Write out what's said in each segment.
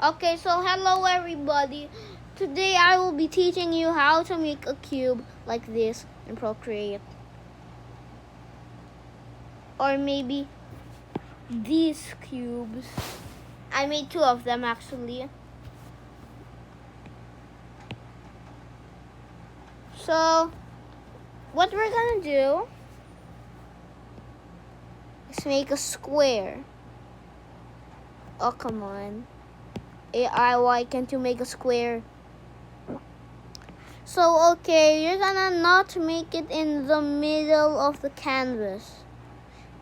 Okay, so hello everybody. Today I will be teaching you how to make a cube like this in Procreate. Or maybe these cubes. I made two of them actually. So, what we're gonna do is make a square. Oh, come on. AI, why can't you make a square? So, okay, you're gonna not make it in the middle of the canvas.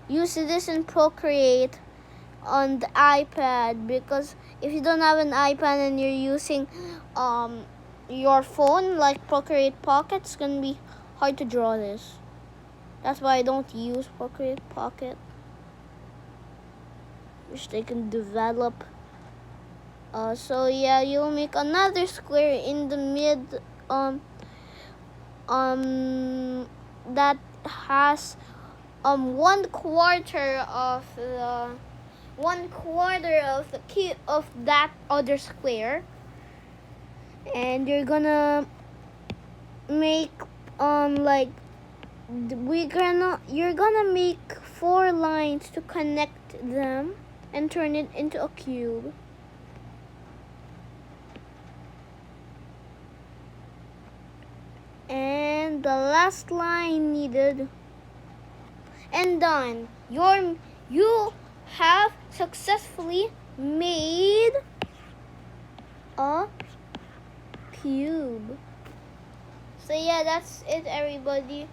Use this in Procreate on the iPad, because if you don't have an iPad and you're using your phone like Procreate Pocket, it's gonna be hard to draw this. That's why I don't use Procreate Pocket. Wish they can develop. So yeah, you'll make another square in the mid that has 1/4 of the cube of that other square, and you're gonna make you're gonna make 4 lines to connect them and turn it into a cube. And the last line needed, and done. You have successfully made a cube. So yeah, that's it everybody.